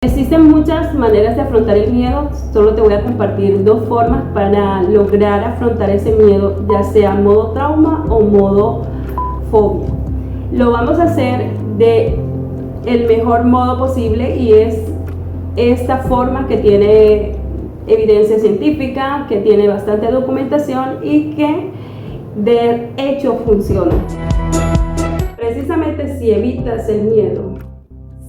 Existen muchas maneras de afrontar el miedo, solo te voy a compartir dos formas para lograr afrontar ese miedo, ya sea modo trauma o modo fobia. Lo vamos a hacer de el mejor modo posible y es esta forma que tiene evidencia científica, que tiene bastante documentación y que de hecho funciona. Precisamente si evitas el miedo,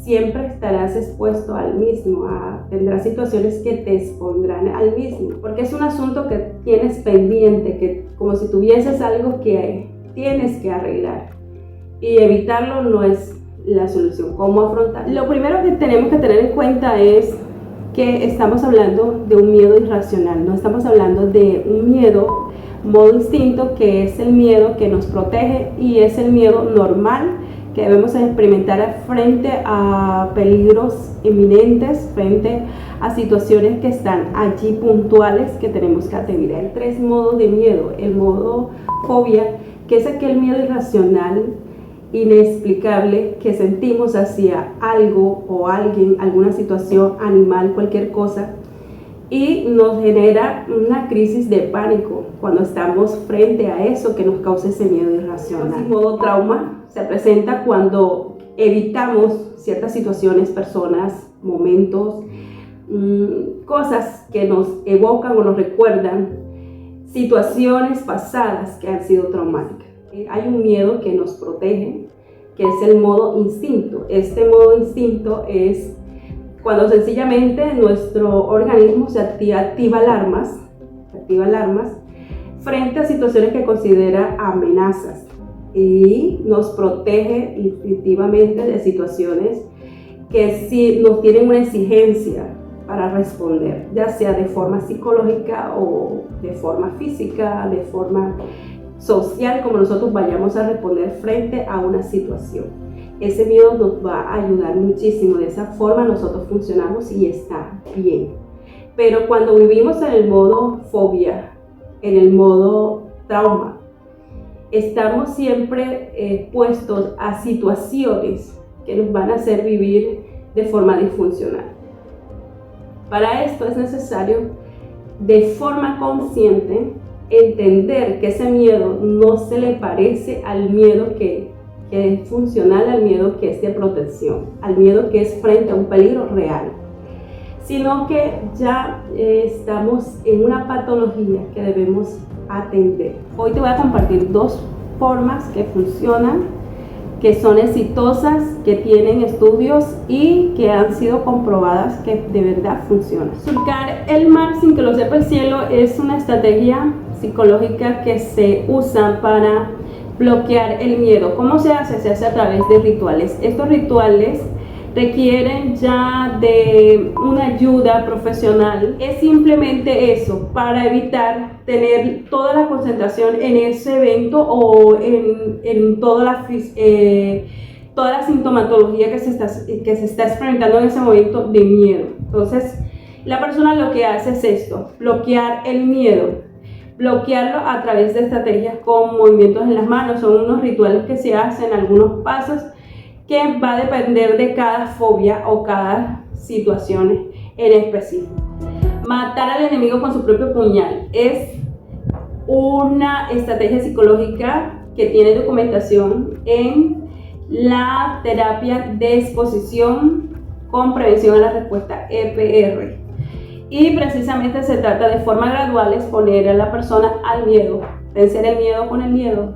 siempre estarás expuesto al mismo, tendrás situaciones que te expondrán al mismo, porque es un asunto que tienes pendiente, que como si tuvieses algo que tienes que arreglar, y evitarlo no es la solución. ¿Cómo afrontarlo? Lo primero que tenemos que tener en cuenta es que estamos hablando de un miedo irracional, no estamos hablando de un miedo modo instinto, que es el miedo que nos protege y es el miedo normal que debemos experimentar frente a peligros inminentes, frente a situaciones que están allí puntuales que tenemos que atender. Hay tres modos de miedo. El modo fobia, que es aquel miedo irracional, inexplicable que sentimos hacia algo o alguien, alguna situación, animal, cualquier cosa, y nos genera una crisis de pánico cuando estamos frente a eso que nos causa ese miedo irracional. El modo trauma se presenta cuando evitamos ciertas situaciones, personas, momentos, cosas que nos evocan o nos recuerdan situaciones pasadas que han sido traumáticas. Hay un miedo que nos protege, que es el modo instinto. Este modo instinto es cuando sencillamente nuestro organismo se activa alarmas frente a situaciones que considera amenazas y nos protege instintivamente de situaciones que sí nos tienen una exigencia para responder, ya sea de forma psicológica o de forma física, de forma social, como nosotros vayamos a responder frente a una situación. Ese miedo nos va a ayudar muchísimo, de esa forma nosotros funcionamos y está bien. Pero cuando vivimos en el modo fobia, en el modo trauma, estamos siempre expuestos a situaciones que nos van a hacer vivir de forma disfuncional. Para esto es necesario, de forma consciente, entender que ese miedo no se le parece al miedo que es funcional, al miedo que es de protección, al miedo que es frente a un peligro real, sino que ya estamos en una patología que debemos atender. Hoy te voy a compartir dos formas que funcionan, que son exitosas, que tienen estudios y que han sido comprobadas que de verdad funcionan. Surcar el mar sin que lo sepa el cielo es una estrategia psicológica que se usa para bloquear el miedo. ¿Cómo se hace? Se hace a través de rituales. Estos rituales requieren ya de una ayuda profesional. Es simplemente eso, para evitar tener toda la concentración en ese evento o en toda la sintomatología que se está experimentando en ese momento de miedo. Entonces, la persona lo que hace es esto, bloquear el miedo. Bloquearlo a través de estrategias con movimientos en las manos. Son unos rituales que se hacen, algunos pasos, que va a depender de cada fobia o cada situación en específico. Matar al enemigo con su propio puñal es una estrategia psicológica que tiene documentación en la terapia de exposición con prevención a la respuesta EPR. Y precisamente se trata de forma gradual exponer a la persona al miedo, vencer el miedo con el miedo,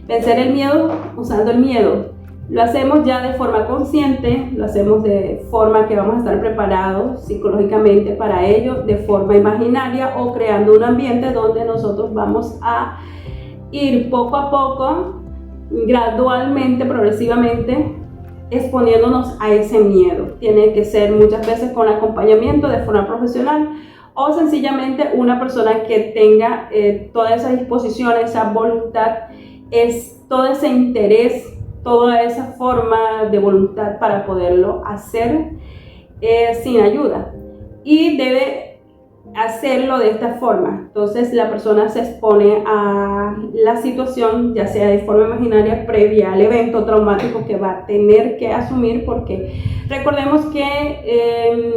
vencer el miedo usando el miedo. Lo hacemos ya de forma consciente, lo hacemos de forma que vamos a estar preparados psicológicamente para ello, de forma imaginaria o creando un ambiente donde nosotros vamos a ir poco a poco, gradualmente, progresivamente, exponiéndonos a ese miedo. Tiene que ser muchas veces con acompañamiento de forma profesional o sencillamente una persona que tenga toda esa disposición, esa voluntad, todo ese interés, toda esa forma de voluntad para poderlo hacer sin ayuda. Y debe hacerlo de esta forma. Entonces la persona se expone a la situación, ya sea de forma imaginaria, previa al evento traumático que va a tener que asumir, porque recordemos que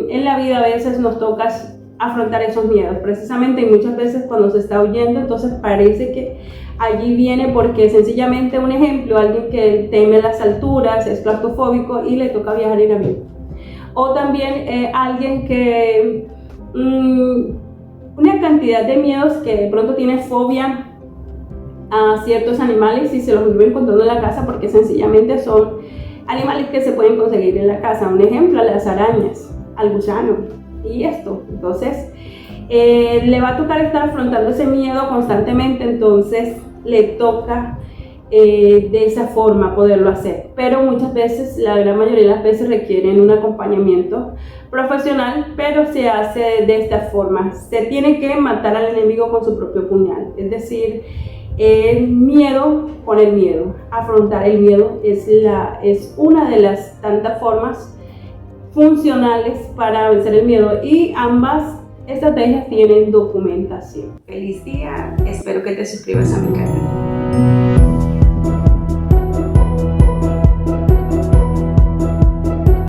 en la vida a veces nos toca afrontar esos miedos, precisamente, y muchas veces cuando se está huyendo, entonces parece que allí viene porque sencillamente, un ejemplo, alguien que teme las alturas, es claustrofóbico y le toca viajar en avión, o también alguien que una cantidad de miedos, que de pronto tiene fobia a ciertos animales y se los vive encontrando en la casa porque sencillamente son animales que se pueden conseguir en la casa. Un ejemplo, a las arañas, al gusano y esto. Entonces le va a tocar estar afrontando ese miedo constantemente, entonces le toca de esa forma poderlo hacer, pero muchas veces, la gran mayoría de las veces, requieren un acompañamiento profesional, pero se hace de esta forma. Se tiene que matar al enemigo con su propio puñal, es decir, el miedo con el miedo. Afrontar el miedo es una de las tantas formas funcionales para vencer el miedo, y ambas estrategias tienen documentación. Feliz día, espero que te suscribas a mi canal.